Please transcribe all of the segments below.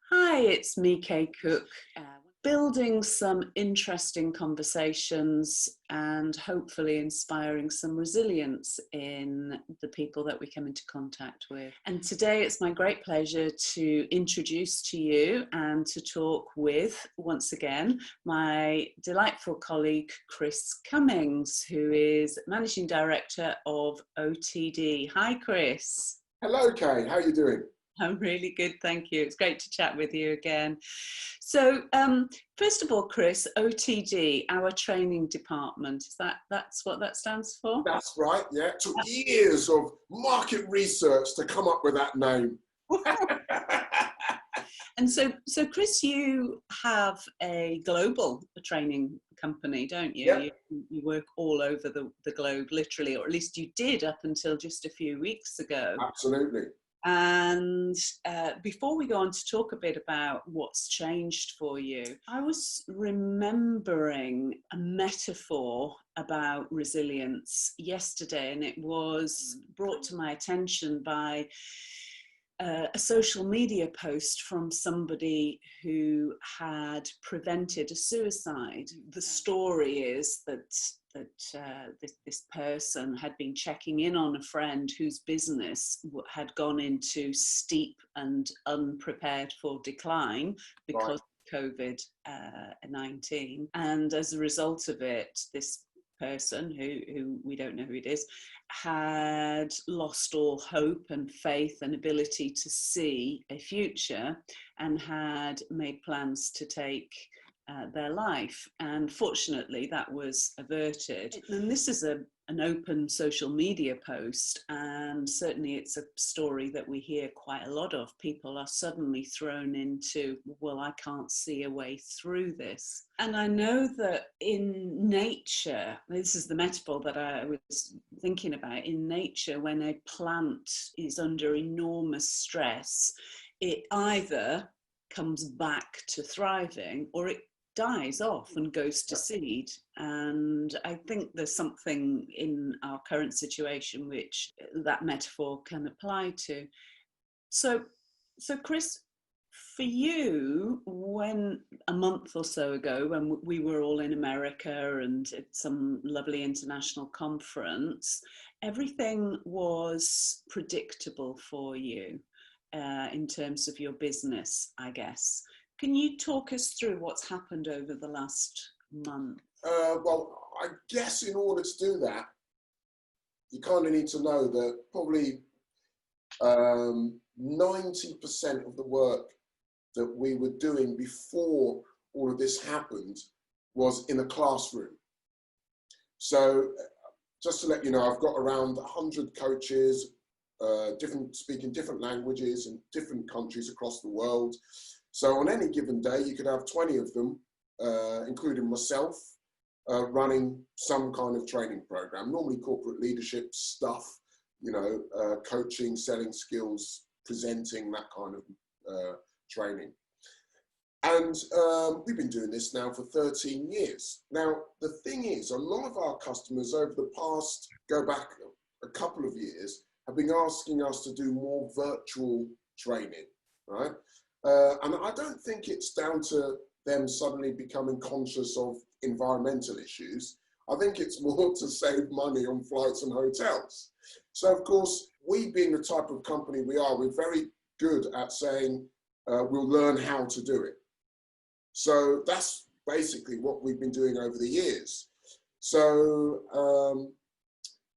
Hi, it's me, Kay Cook, building some interesting conversations and hopefully inspiring some resilience in the people that we come into contact with. And today it's my great pleasure to introduce to you and to talk with, once again, my delightful colleague, Chris Cummings, who is Managing Director of OTD. Hi, Chris. Hello, Kay. How are you doing? I'm really good, thank you. It's great to chat with you again. So, first of all, Chris, OTD, our training department, that's what that stands for? That's right, yeah. It took years of market research to come up with that name. And so Chris, you have a global training company, don't you? Yep. You work all over the globe, literally, or at least you did up until just a few weeks ago. Absolutely. And before we go on to talk a bit about what's changed for you, I was remembering a metaphor about resilience yesterday, and it was brought to my attention by a social media post from somebody who had prevented a suicide. The story is that this person had been checking in on a friend whose business had gone into steep and unprepared for decline because of COVID-19. And as a result of it, this person, who we don't know who it is, had lost all hope and faith and ability to see a future and had made plans to take their life. And fortunately that was averted. And this is an open social media post, and certainly it's a story that we hear quite a lot of. People are suddenly thrown into, well, I can't see a way through this. And I know that in nature, this is the metaphor that I was thinking about, in nature, when a plant is under enormous stress, it either comes back to thriving or it dies off and goes to seed. And I think there's something in our current situation which that metaphor can apply to. So Chris, for you, when a month or so ago, when we were all in America and at some lovely international conference, everything was predictable for you in terms of your business, I guess. Can you talk us through what's happened over the last month? Well, I guess in order to do that, you kind of need to know that probably 90% of the work that we were doing before all of this happened was in a classroom. So just to let you know, I've got around 100 coaches, speaking different languages in different countries across the world. So on any given day, you could have 20 of them, including myself, running some kind of training program, normally corporate leadership stuff, coaching, selling skills, presenting, that kind of training. And we've been doing this now for 13 years. Now, the thing is, a lot of our customers over the past, go back a couple of years, have been asking us to do more virtual training, right? And I don't think it's down to them suddenly becoming conscious of environmental issues. I think it's more to save money on flights and hotels. So of course, we being the type of company we are, we're very good at saying, we'll learn how to do it. So that's basically what we've been doing over the years. So,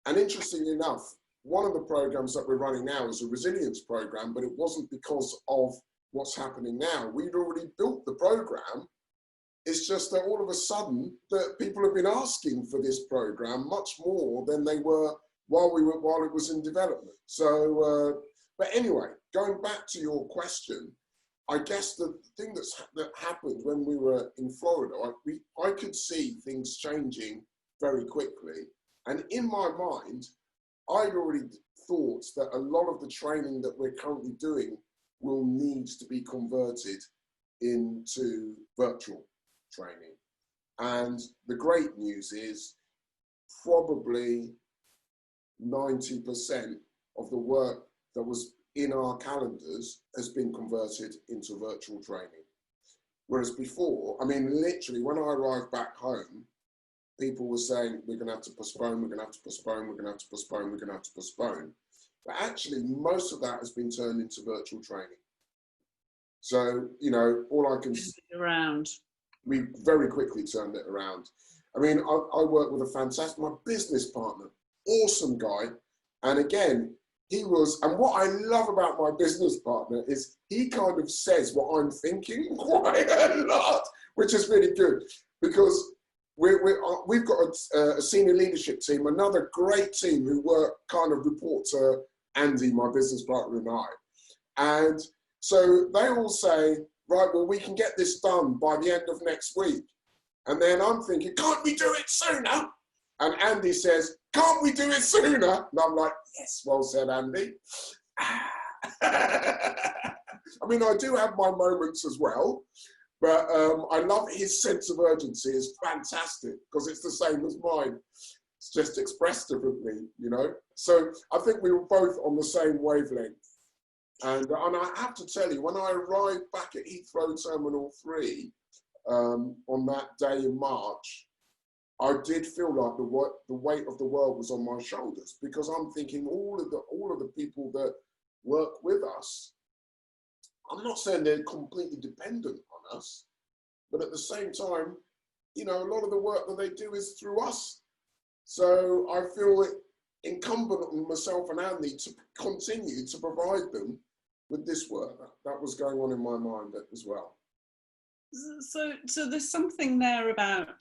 and interestingly enough, one of the programs that we're running now is a resilience program, but it wasn't because of what's happening now. We'd already built the program. It's just that all of a sudden that people have been asking for this program much more than they were while it was in development. So, but anyway, going back to your question, I guess the thing that happened when we were in Florida, I could see things changing very quickly. And in my mind, I'd already thought that a lot of the training that we're currently doing will need to be converted into virtual training. And the great news is probably 90% of the work that was in our calendars has been converted into virtual training. Whereas before, I mean, literally, when I arrived back home, people were saying, we're going to have to postpone, we're going to have to postpone, we're going to have to postpone, we're going to have to postpone. But actually, most of that has been turned into virtual training. So, you know, all I can... Around. We very quickly turned it around. I mean, I work with a fantastic, my business partner, awesome guy. And again, he was, and what I love about my business partner is he kind of says what I'm thinking quite a lot, which is really good, because we've got a senior leadership team, another great team who kind of report to Andy, my business partner, and I. And so they all say, right, well, we can get this done by the end of next week. And then I'm thinking, can't we do it sooner? And Andy says, can't we do it sooner? And I'm like, yes, well said, Andy. I mean, I do have my moments as well, but I love his sense of urgency. It's fantastic because it's the same as mine. It's just expressed differently, you know? So I think we were both on the same wavelength. And I have to tell you, when I arrived back at Heathrow Terminal 3 on that day in March, I did feel like the weight of the world was on my shoulders, because I'm thinking all of the people that work with us, I'm not saying they're completely dependent on us, but at the same time, you know, a lot of the work that they do is through us. So I feel it incumbent on myself and Andy to continue to provide them with this work. That was going on in my mind as well. So there's something there about,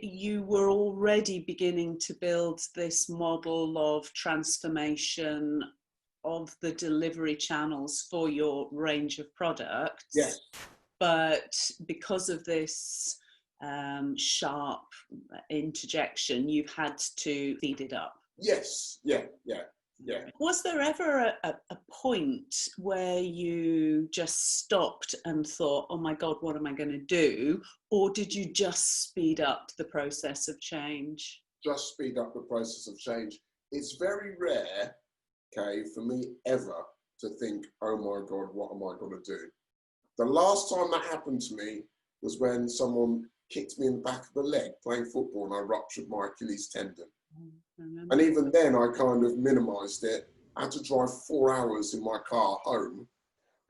you were already beginning to build this model of transformation of the delivery channels for your range of products. Yes. But because of this sharp interjection, you've had to speed it up. Yes, yeah. Was there ever a point where you just stopped and thought, oh my God, what am I going to do? Or did you just speed up the process of change? Just speed up the process of change. It's very rare, Kay, for me ever to think, oh my God, what am I going to do? The last time that happened to me was when someone kicked me in the back of the leg playing football and I ruptured my Achilles tendon. And even then I kind of minimized it. I had to drive 4 hours in my car home.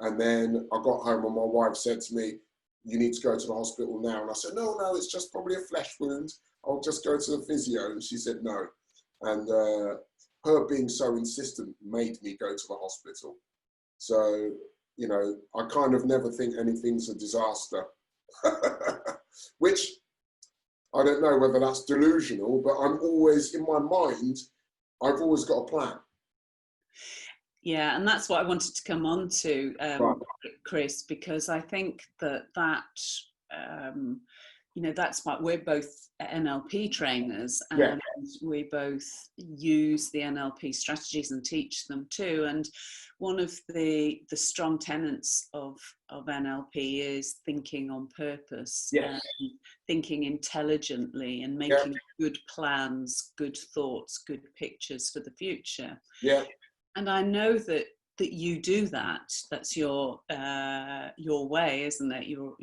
And then I got home and my wife said to me, you need to go to the hospital now. And I said, no, it's just probably a flesh wound. I'll just go to the physio. And she said, no. And her being so insistent made me go to the hospital. So, you know, I kind of never think anything's a disaster, which I don't know whether that's delusional, but I'm always, in my mind, I've always got a plan. Yeah, and that's what I wanted to come on to, Right. Chris, because I think that you know, that's what we're both NLP trainers, and Yeah. we both use the NLP strategies and teach them too. And one of the strong tenets of NLP is thinking on purpose, Yes. thinking intelligently, and making good plans, good thoughts, good pictures for the future. Yeah. And I know that you do that. That's your way, isn't it? You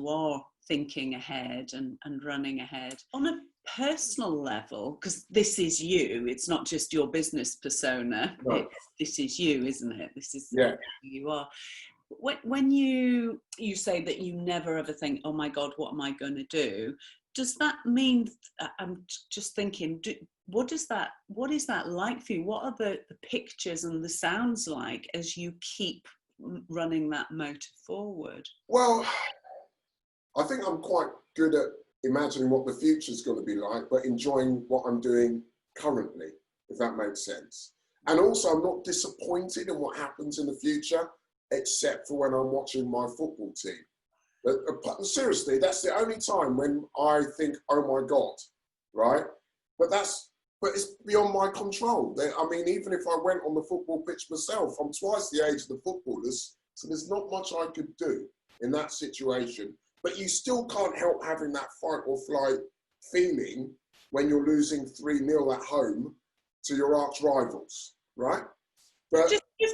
are thinking ahead and running ahead. On a personal level, because this is you, it's not just your business persona. No. This is you, isn't it? This is who you are. When you say that you never ever think, oh my God, what am I going to do? Does that mean, I'm just thinking, what is that like for you? What are the pictures and the sounds like as you keep running that motor forward? Well, I think I'm quite good at imagining what the future's going to be like, but enjoying what I'm doing currently, if that makes sense. And also, I'm not disappointed in what happens in the future, except for when I'm watching my football team. But seriously, that's the only time when I think, oh my God, right? But it's beyond my control. I mean, even if I went on the football pitch myself, I'm twice the age of the footballers, so there's not much I could do in that situation. But you still can't help having that fight or flight feeling when you're losing 3-0 at home to your arch rivals, right? But just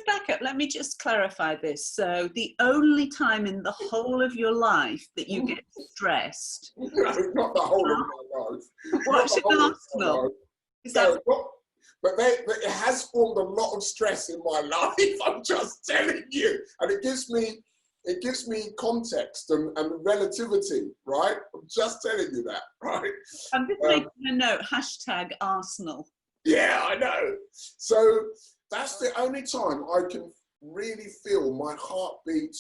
let me just clarify this. So the only time in the whole of your life that you get stressed, No, not the whole of my life. watching Arsenal. Is that but it has formed a lot of stress in my life. I'm just telling you, and it gives me context and relativity, right? I'm just telling you that, right? I'm just making a note, #Arsenal. Yeah, I know. So that's the only time I can really feel my heartbeat,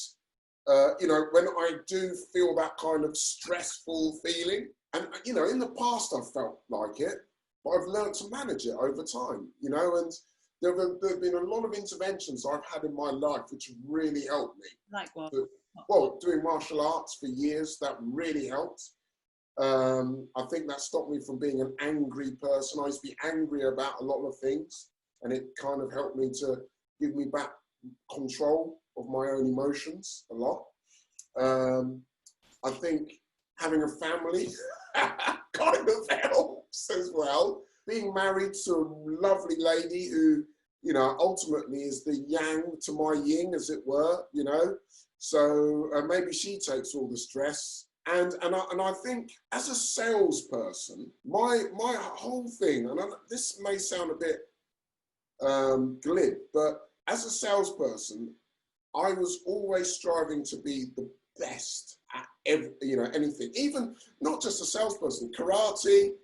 when I do feel that kind of stressful feeling. And, in the past I've felt like it, but I've learned to manage it over time, and there have been a lot of interventions I've had in my life which have really helped me. Like what? Well, doing martial arts for years, that really helped. I think that stopped me from being an angry person. I used to be angry about a lot of things, and it kind of helped me to give me back control of my own emotions a lot. I think having a family kind of helps as well. Being married to a lovely lady who, ultimately is the yang to my yin, as it were, So maybe she takes all the stress. And I think as a salesperson, my whole thing, and this may sound a bit glib, but as a salesperson, I was always striving to be the best at anything, even not just a salesperson, karate,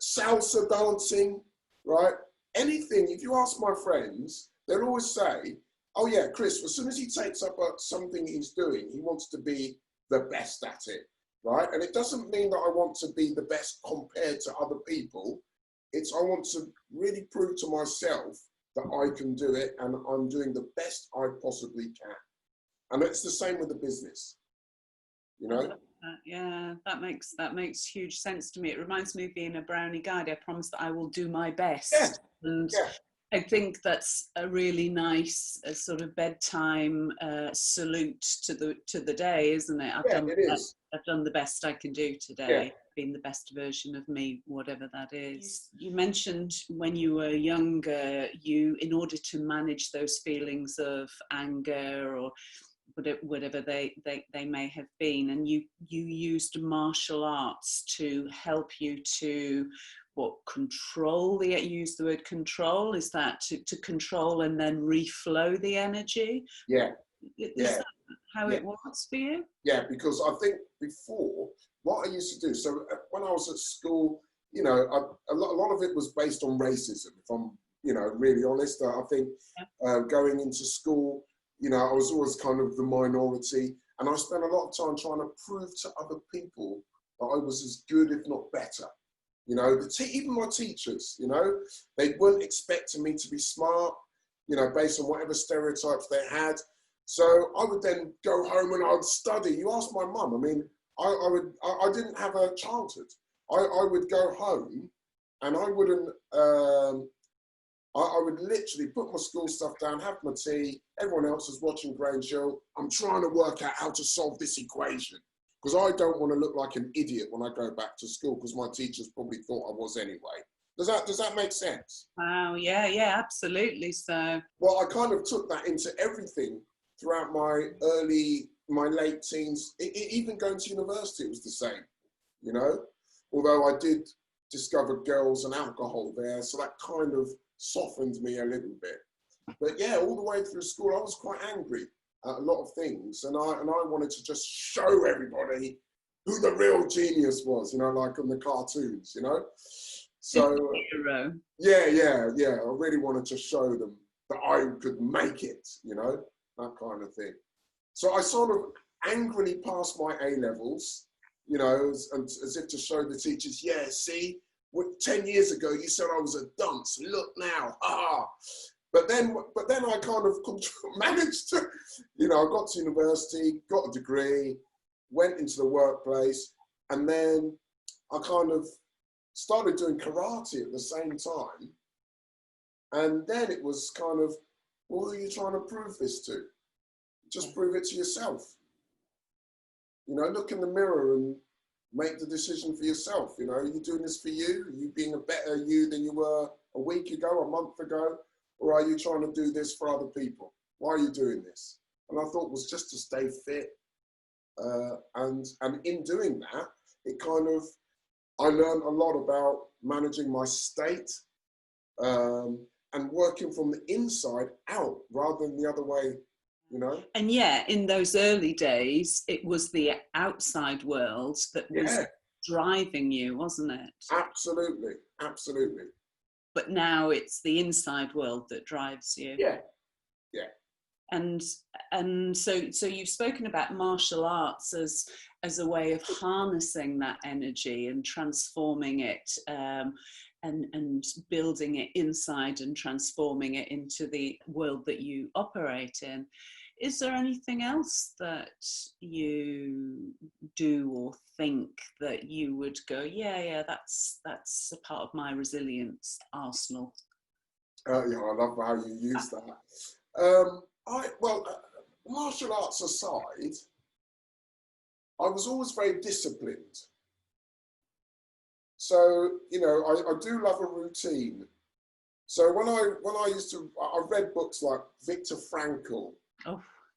salsa dancing, right? Anything. If you ask my friends, they'll always say, oh yeah, Chris, as soon as he takes up something he's doing, he wants to be the best at it, right? And it doesn't mean that I want to be the best compared to other people. It's I want to really prove to myself that I can do it and I'm doing the best I possibly can. And it's the same with the business, Yeah, that makes huge sense to me. It reminds me of being a brownie guide. I promise that I will do my best. Yeah. And yeah. I think that's a really nice sort of bedtime salute to the day, isn't it? I've done the best I can do today. Yeah. Being the best version of me, whatever that is. You mentioned when you were younger, in order to manage those feelings of anger or whatever they may have been, and you used martial arts to help you to control you used the word control, is that to control and then reflow the energy? Is that how it was for you? Yeah, because I think before, what I used to do, so when I was at school, a lot of it was based on racism, if I'm really honest. I think going into school, I was always kind of the minority, and I spent a lot of time trying to prove to other people that I was as good, if not better. Even my teachers, they weren't expecting me to be smart, based on whatever stereotypes they had. So I would then go home and I would study. You ask my mum, I mean, I didn't have a childhood. I would go home and I wouldn't, I would literally put my school stuff down, have my tea, everyone else is watching Grange Hill. I'm trying to work out how to solve this equation because I don't want to look like an idiot when I go back to school because my teachers probably thought I was anyway. Does that make sense? Wow, yeah, absolutely. So, well, I kind of took that into everything throughout my late teens, even going to university, it was the same, although I did discover girls and alcohol there, so that kind of softened me a little bit. But yeah, all the way through school, I was quite angry at a lot of things, and I wanted to just show everybody who the real genius was, like in the cartoons, So hero. Yeah. I really wanted to show them that I could make it, that kind of thing. So I sort of angrily passed my A-levels, as if to show the teachers, yeah, see, 10 years ago you said I was a dunce. Look now, But then I kind of managed to, I got to university, got a degree, went into the workplace, and then I kind of started doing karate at the same time. And then it was kind of, well, who are you trying to prove this to? Just prove it to yourself. Look in the mirror and make the decision for yourself. Are you doing this for you? Are you being a better you than you were a week ago, a month ago? Or are you trying to do this for other people? Why are you doing this? And I thought it was just to stay fit. And in doing that, it kind of, I learned a lot about managing my state, and working from the inside out rather than the other way, you know? And yeah, in those early days, it was the outside world that was driving you, wasn't it? Absolutely, absolutely. But now it's the inside world that drives you. Yeah, yeah. And so you've spoken about martial arts as a way of harnessing that energy and transforming it, and building it inside and transforming it into the world that you operate in. Is there anything else that you do or think that you would go, yeah, that's a part of my resilience arsenal? Yeah, I love how you use that. Martial arts aside, I was always very disciplined. So, you know, I do love a routine. So when I used to, I read books like Viktor Frankl,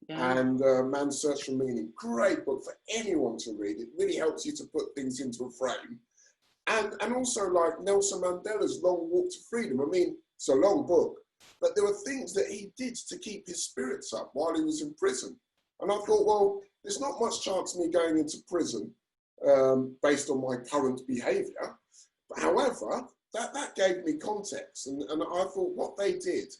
and Man's Search for Meaning. Great book for anyone to read. It really helps you to put things into a frame. And also like Nelson Mandela's Long Walk to Freedom. I mean, it's a long book, but there were things that he did to keep his spirits up while he was in prison. And I thought, well, there's not much chance of me going into prison based on my current behaviour. However, that gave me context. And I thought what they did,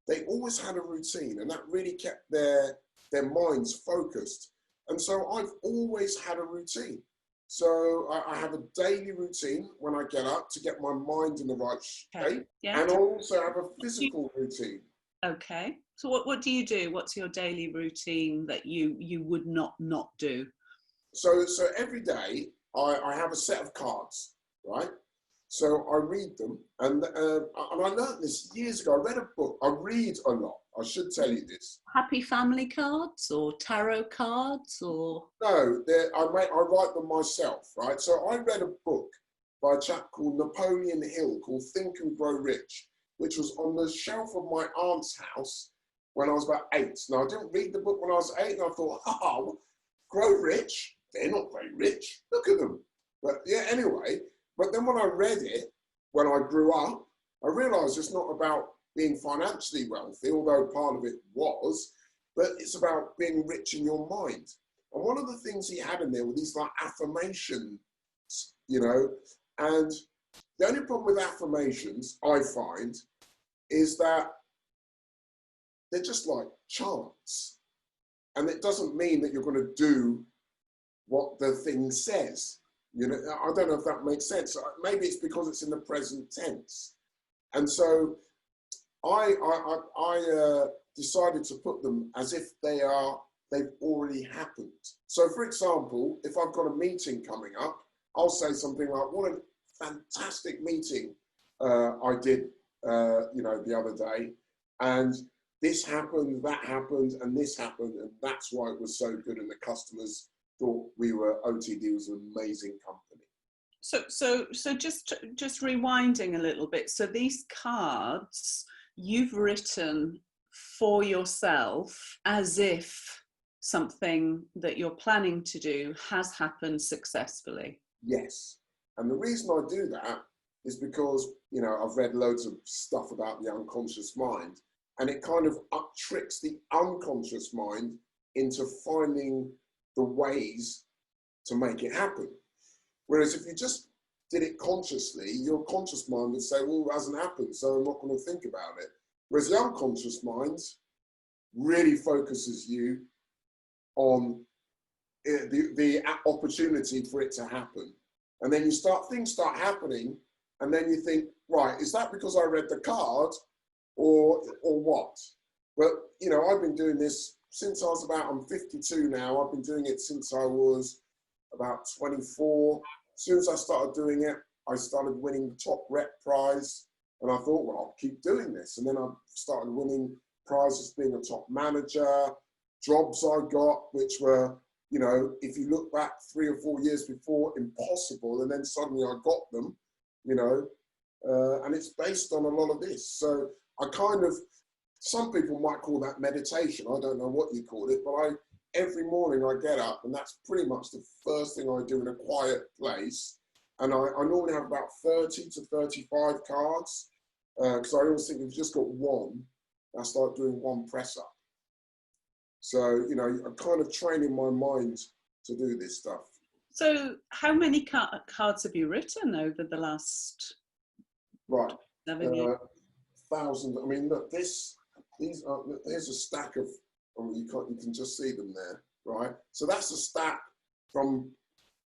they always had a routine, and that really kept their minds focused. And so I've always had a routine. So I have a daily routine when I get up to get my mind in the right shape. Yeah. And I also have a physical routine. Okay. So what do you do? What's your daily routine that you would not do? So every day I have a set of cards, right? So I read them, and I learned this years ago. I read a book. I read a lot. I should tell you this. Happy family cards or tarot cards or? No, I write them myself, right? So I read a book by a chap called Napoleon Hill called Think and Grow Rich, which was on the shelf of my aunt's house when I was about 8. Now, I didn't read the book when I was 8, and I thought, oh, grow rich? They're not very rich. Look at them. But yeah, anyway. But then when I read it, when I grew up, I realised it's not about being financially wealthy, although part of it was, but it's about being rich in your mind. And one of the things he had in there were these like affirmations, you know, and the only problem with affirmations, I find, is that they're just like chants. And it doesn't mean that you're going to do what the thing says. You know, I don't know if that makes sense. Maybe it's because it's in the present tense. And so I decided to put them as if they've already happened. So for example, if I've got a meeting coming up, I'll say something like, what a fantastic meeting I did, the other day. And this happened, that happened, and this happened. And that's why it was so good. And the customers thought OTD was an amazing company. So just rewinding a little bit. So these cards you've written for yourself as if something that you're planning to do has happened successfully. Yes. And the reason I do that is because, you know, I've read loads of stuff about the unconscious mind, and it kind of tricks the unconscious mind into finding the ways to make it happen. Whereas if you just did it consciously, your conscious mind would say, well, it hasn't happened, so I'm not going to think about it. Whereas the unconscious mind really focuses you on the opportunity for it to happen. And then things start happening, and then you think, right, is that because I read the card or what? But, you know, I've been doing this since I'm 52 now. I've been doing it since I was about 24. As soon as I started doing it, I started winning the top rep prize. And I thought, well, I'll keep doing this. And then I started winning prizes being a top manager, jobs I got, which were, you know, if you look back 3 or 4 years before, impossible. And then suddenly I got them, you know, and it's based on a lot of this. So I kind of some people might call that meditation. I don't know what you call it, but every morning I get up, and that's pretty much the first thing I do in a quiet place. And I normally have about 30 to 35 cards, because I always think if you've just got one, that's like doing one press up. So, you know, I'm kind of training my mind to do this stuff. So how many cards have you written over the last 7 years? Thousands. I mean, look, there's a stack of, you can just see them there, right? So that's a stack from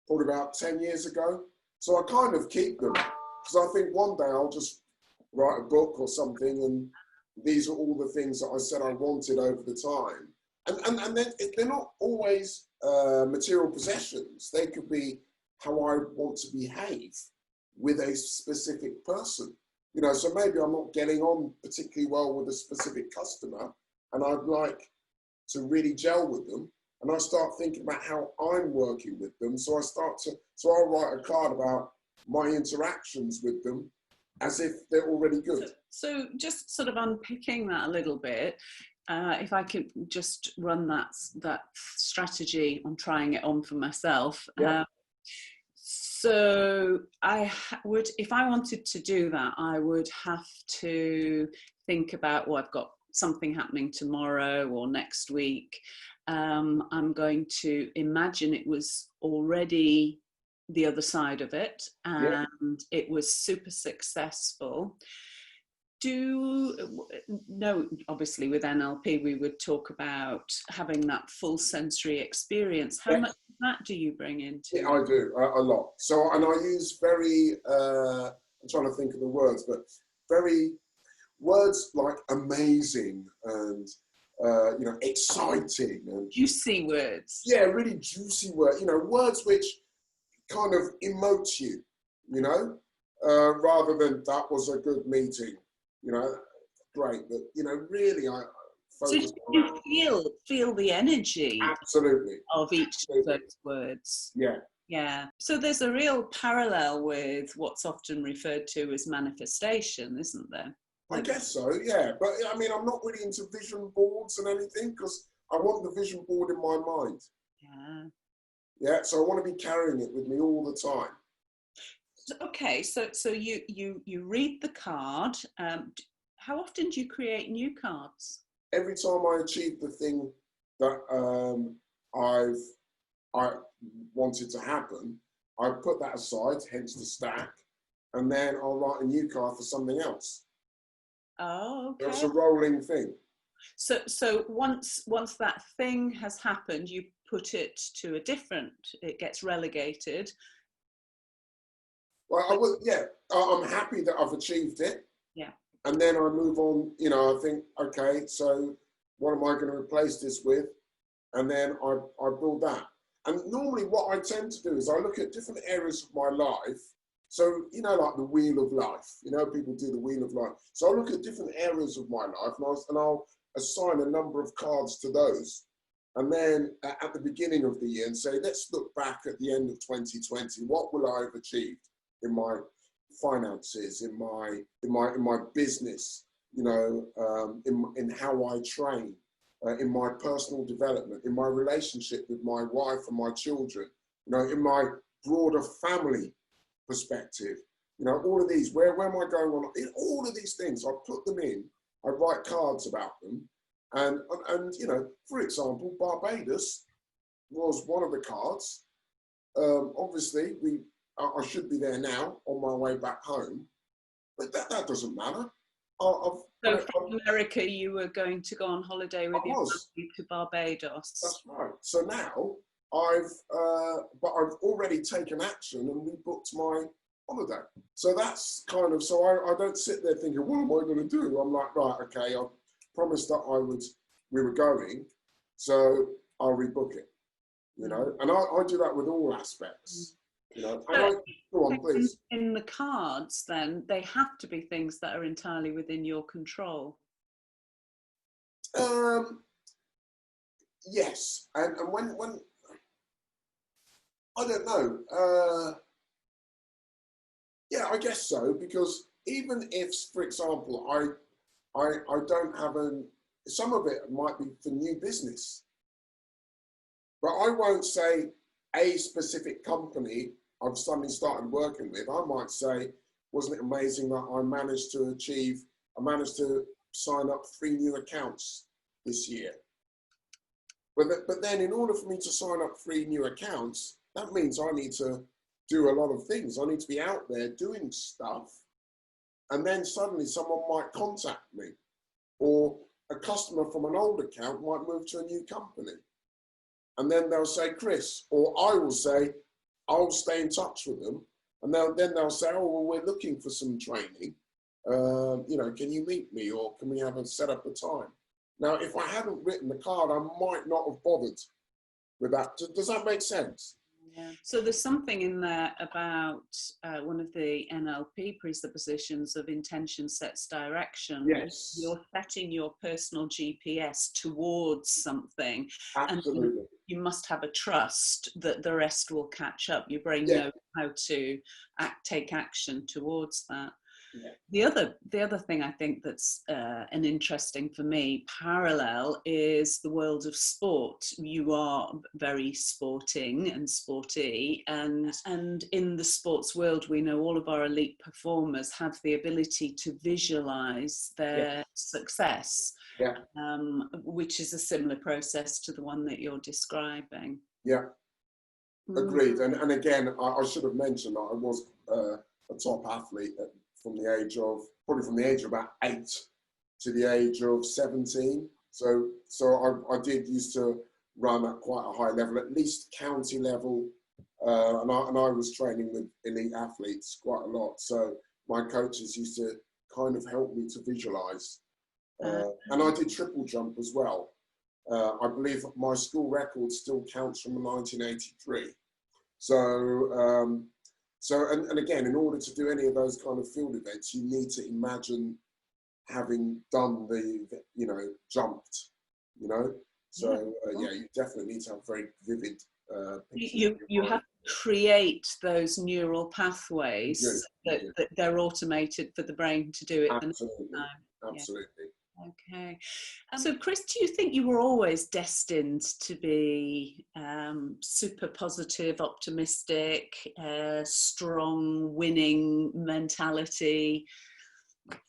probably about 10 years ago. So I kind of keep them, because I think one day I'll just write a book or something, and these are all the things that I said I wanted over the time. And then they're not always material possessions. They could be how I want to behave with a specific person. You know, so maybe I'm not getting on particularly well with a specific customer, and I'd like to really gel with them. And I start thinking about how I'm working with them. So I'll write a card about my interactions with them as if they're already good. So just sort of unpicking that a little bit, if I could just run that strategy on trying it on for myself. Yeah. So I would, if I wanted to do that, I would have to think about, well, I've got something happening tomorrow or next week. I'm going to imagine it was already the other side of it, and it was super successful. Obviously with NLP we would talk about having that full sensory experience. How much of that do you bring into? Yeah, I do a lot. So, and I use very, I'm trying to think of the words, but very words like amazing and you know, exciting and juicy words. Yeah, really juicy words. You know, words which kind of emote you. You know, rather than that was a good meeting. You know, great, but you know, really, I focus. So you feel the energy, absolutely, of each of those words. Yeah. Yeah. So there's a real parallel with what's often referred to as manifestation, isn't there? I guess so, yeah. But I mean, I'm not really into vision boards and anything, because I want the vision board in my mind. Yeah. Yeah. So I want to be carrying it with me all the time. Okay, so you read the card. How often do you create new cards? Every time I achieve the thing that I wanted to happen, I put that aside, hence the stack, and then I'll write a new card for something else. Oh, okay. It's a rolling thing. So once that thing has happened, you put it to it gets relegated. Well, I'm happy that I've achieved it. Yeah. And then I move on, you know, I think, okay, so what am I going to replace this with? And then I build that. And normally what I tend to do is I look at different areas of my life. So, you know, like the wheel of life, you know, people do the wheel of life. So I look at different areas of my life, and I'll assign a number of cards to those. And then at the beginning of the year and say, let's look back at the end of 2020, what will I have achieved in my finances, in my business, you know, in how I train, in my personal development, in my relationship with my wife and my children, you know, in my broader family perspective, you know, all of these, where am I going on? In all of these things, I put them in, I write cards about them, and you know, for example, Barbados was one of the cards. Obviously, I should be there now on my way back home, but that doesn't matter. So from America, you were going to go on holiday with your family to Barbados. That's right. So now I've already taken action and rebooked my holiday. So that's kind of, so I don't sit there thinking, what am I going to do? I'm like, right, okay, I promised that we were going, so I'll rebook it, you know, and I do that with all aspects. You know, go on, please. In the cards, then, they have to be things that are entirely within your control. Yes, and when I don't know. Yeah, I guess so, because even if, for example, I don't have some of it might be for new business, but I won't say a specific company I've suddenly started working with. I might say, wasn't it amazing that I managed to sign up 3 new accounts this year? But then in order for me to sign up 3 new accounts, that means I need to do a lot of things. I need to be out there doing stuff. And then suddenly someone might contact me, or a customer from an old account might move to a new company. And then they'll say, Chris, or I will say, I'll stay in touch with them. And then they'll say, oh, well, we're looking for some training. Can you meet me, or can we set up a time? Now, if I hadn't written the card, I might not have bothered with that. Does that make sense? Yeah. So there's something in there about one of the NLP presuppositions of intention sets direction. Yes. You're setting your personal GPS towards something. Absolutely. And you must have a trust that the rest will catch up. Your brain knows how to take action towards that. Yeah. The other thing I think that's an interesting for me parallel is the world of sport. You are very sporting and sporty, and in the sports world, we know all of our elite performers have the ability to visualize their success, which is a similar process to the one that you're describing. Yeah, agreed. And again, I should have mentioned that I was a top athlete from the age of about 8 to the age of 17. So I did used to run at quite a high level, at least county level, and I was training with elite athletes quite a lot. So my coaches used to kind of help me to visualize, and I did triple jump as well. I believe my school record still counts from 1983. And again, in order to do any of those kind of field events, you need to imagine having done jumped, So you definitely need to have very vivid pictures. You have to create those neural pathways that they're automated for the brain to do it. Absolutely, absolutely. Okay. So, Chris, do you think you were always destined to be super positive, optimistic, strong, winning mentality,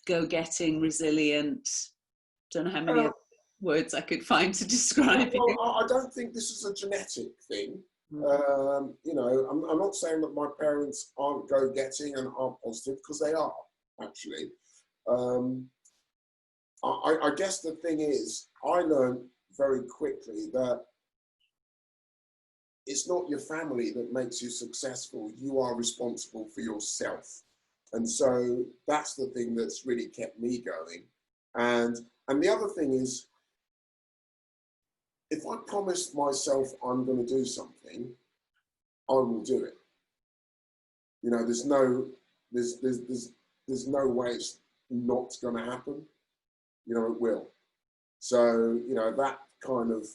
go-getting, resilient? Don't know how many other words I could find to describe you. Well, I don't think this is a genetic thing. I'm not saying that my parents aren't go-getting and aren't positive, because they are, actually. I guess the thing is, I learned very quickly that it's not your family that makes you successful. You are responsible for yourself. And so that's the thing that's really kept me going. And the other thing is, if I promised myself I'm going to do something, I will do it. There's no way it's not going to happen. It will. So, that kind of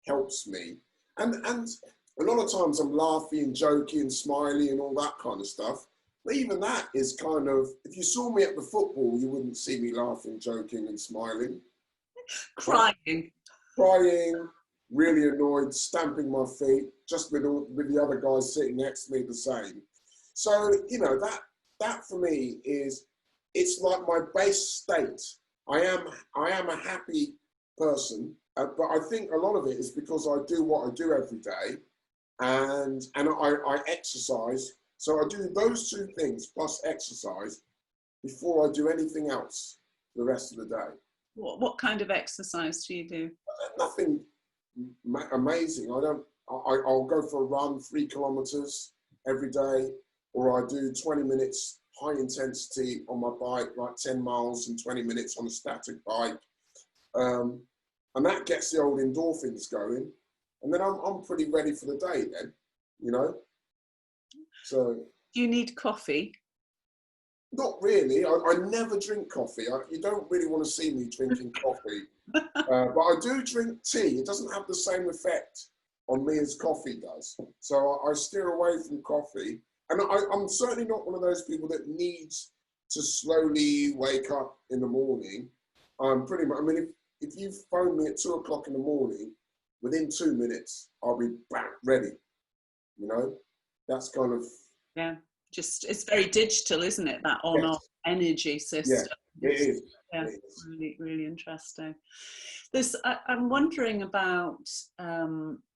helps me. And a lot of times I'm laughing, joking, smiling and all that kind of stuff. But even that is kind of, if you saw me at the football, you wouldn't see me laughing, joking and smiling. Crying, really annoyed, stamping my feet, just with the other guys sitting next to me the same. So, that for me is, it's like my base state. I am a happy person, but I think a lot of it is because I do what I do every day, and I exercise. So I do those 2 things plus exercise before I do anything else the rest of the day. What kind of exercise do you do? Nothing amazing. I'll go for a run 3 kilometers every day, or I do 20 minutes high intensity on my bike, like 10 miles and 20 minutes on a static bike. And that gets the old endorphins going. And then I'm pretty ready for the day then, So. Do you need coffee? Not really. I never drink coffee. You don't really want to see me drinking coffee. But I do drink tea. It doesn't have the same effect on me as coffee does. So I steer away from coffee. And I'm certainly not one of those people that needs to slowly wake up in the morning. I'm pretty much, I mean, if you phone me at 2 o'clock in the morning, within 2 minutes, I'll be back ready, you know? That's kind of... Yeah, just, it's very digital, isn't it? That on-off Yes. energy Yeah, system. it is. Yeah, It is. really, really interesting. I'm wondering about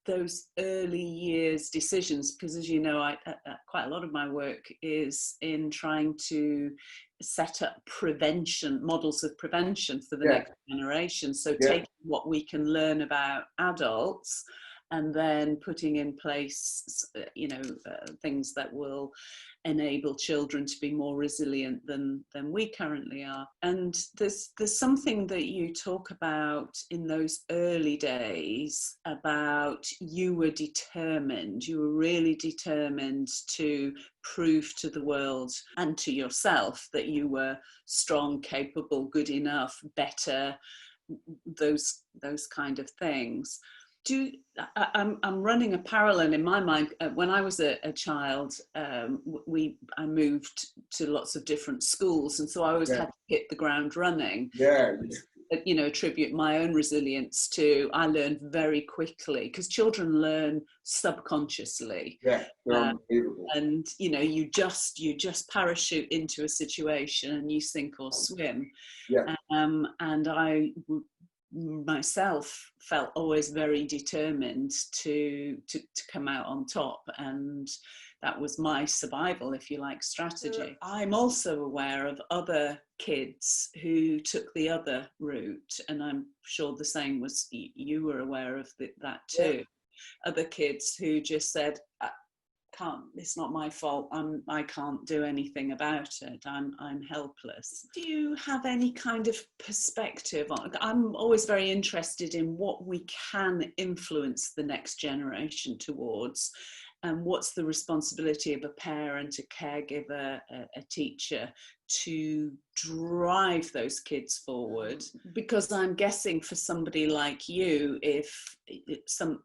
those early years decisions, because as you know, quite a lot of my work is in trying to set up prevention, models of prevention for the next generation. So taking what we can learn about adults and then putting in place, things that will enable children to be more resilient than we currently are. And there's something that you talk about in those early days about you were really determined to prove to the world and to yourself that you were strong, capable, good enough, better, those kind of things. I'm running a parallel in my mind. When I was a child, I moved to lots of different schools, and so I always had to hit the ground running. Attribute my own resilience to, I learned very quickly, because children learn subconsciously. And you just parachute into a situation and you sink or swim. And I myself felt always very determined to come out on top, and that was my survival, if you like, strategy. I'm also aware of other kids who took the other route, and I'm sure the same was, you were aware of that too. Other kids who just said, it's not my fault, I can't do anything about it, I'm helpless. Do you have any kind of perspective on, I'm always very interested in what we can influence the next generation towards, and what's the responsibility of a parent, a caregiver, a teacher, to drive those kids forward? Because I'm guessing for somebody like you,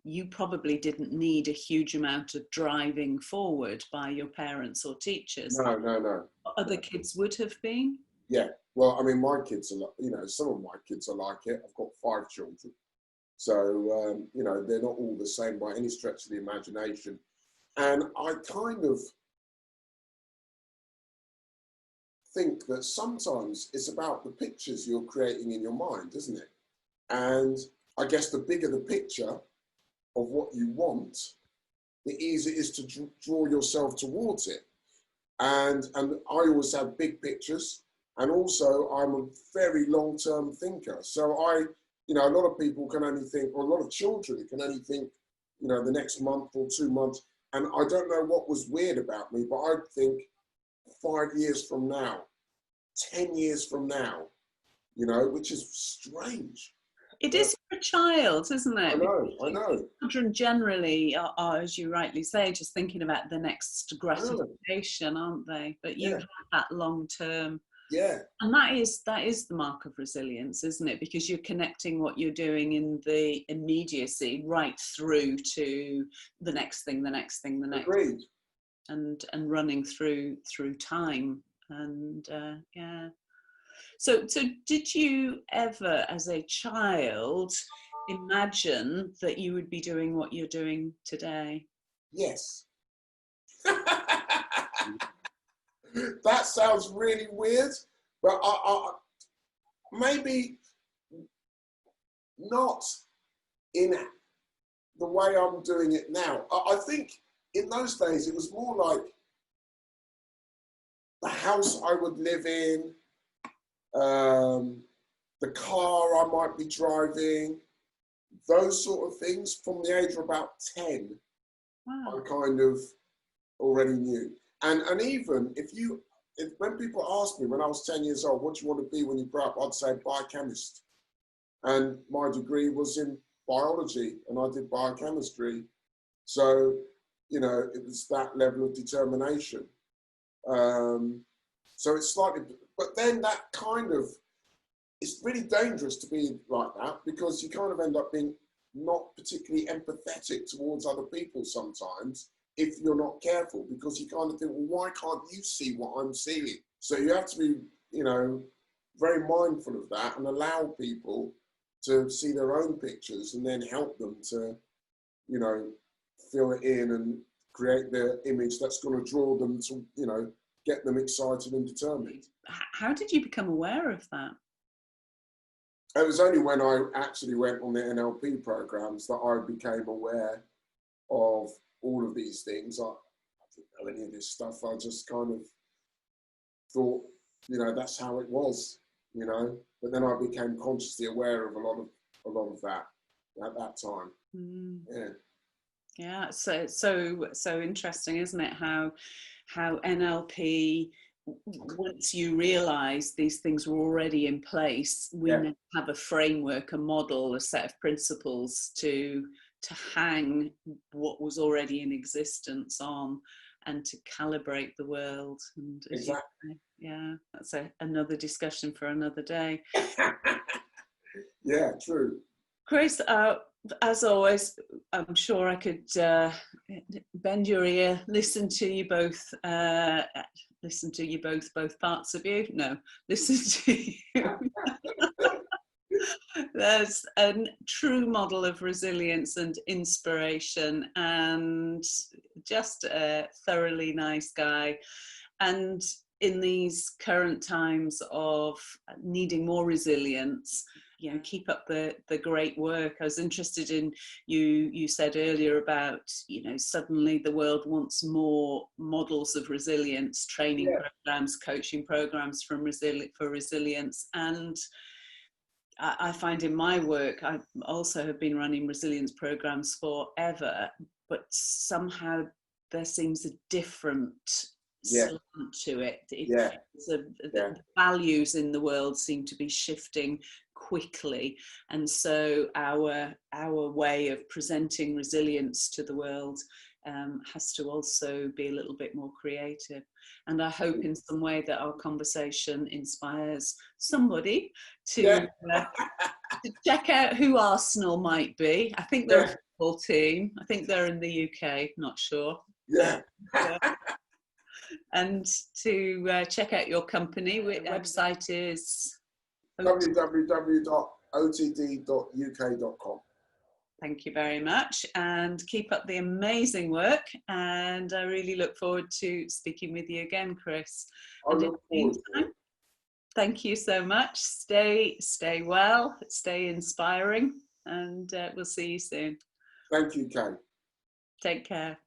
you probably didn't need a huge amount of driving forward by your parents or teachers. No. Other kids would have been? Yeah, well, I mean, my kids are, some of my kids are like it. I've got 5 children. So, they're not all the same by any stretch of the imagination. And I kind of think that sometimes it's about the pictures you're creating in your mind, isn't it? And I guess the bigger the picture of what you want, the easier it is to draw yourself towards it. And I always have big pictures, and also I'm a very long-term thinker. So a lot of people can only think, or a lot of children can only think, the next month or 2 months. And I don't know what was weird about me, but I'd think 5 years from now, 10 years from now, which is strange. It is for a child, isn't it? I know. Children generally are, as you rightly say, just thinking about the next gratification, aren't they? But you have that long term. Yeah. And that is the mark of resilience, isn't it? Because you're connecting what you're doing in the immediacy right through to the next thing, the next thing, the next. Agreed. And running through time. And So did you ever, as a child, imagine that you would be doing what you're doing today? Yes. That sounds really weird, but I maybe not in the way I'm doing it now. I think in those days it was more like the house I would live in, the car I might be driving, those sort of things. From the age of about 10, I kind of already knew. And even when people ask me when I was 10 years old, what do you want to be when you grow up? I'd say biochemist. And my degree was in biology, and I did biochemistry. So, it was that level of determination. So it's slightly, but then that kind of, it's really dangerous to be like that, because you kind of end up being not particularly empathetic towards other people sometimes if you're not careful, because you kind of think, well, why can't you see what I'm seeing? So you have to be, very mindful of that and allow people to see their own pictures and then help them to, you know, fill it in and create the image that's going to draw them to, you know, get them excited and determined. How did you become aware of that? It was only when I actually went on the NLP programs that I became aware of all of these things. I didn't know any of this stuff. I just kind of thought, you know, that's how it was, you know. But then I became consciously aware of a lot of that at that time. Mm. Yeah. Yeah, so interesting, isn't it? How NLP, once you realise these things were already in place, we now have a framework, a model, a set of principles to hang what was already in existence on, and to calibrate the world. And Exactly. Yeah, that's another discussion for another day. Yeah, true. Chris, as always, I'm sure I could bend your ear, listen to you both, both parts of you. No, listen to you. There's a true model of resilience and inspiration, and just a thoroughly nice guy. And in these current times of needing more resilience, you know, keep up the great work. I was interested in you said earlier about, you know, suddenly the world wants more models of resilience, training programs, coaching programs for resilience. And I find in my work, I also have been running resilience programs forever, but somehow there seems a different slant to it. The values in the world seem to be shifting quickly, and so our way of presenting resilience to the world has to also be a little bit more creative. And I hope in some way that our conversation inspires somebody to check out who Arsenal might be. I think they're a football team. I think they're in the UK, not sure. And to check out your company. Website is www.otd.uk.com. Thank you very much, and keep up the amazing work. And I really look forward to speaking with you again, Chris. And in the meantime, thank you so much. Stay well, stay inspiring, and we'll see you soon. Thank you, Kay. Take care.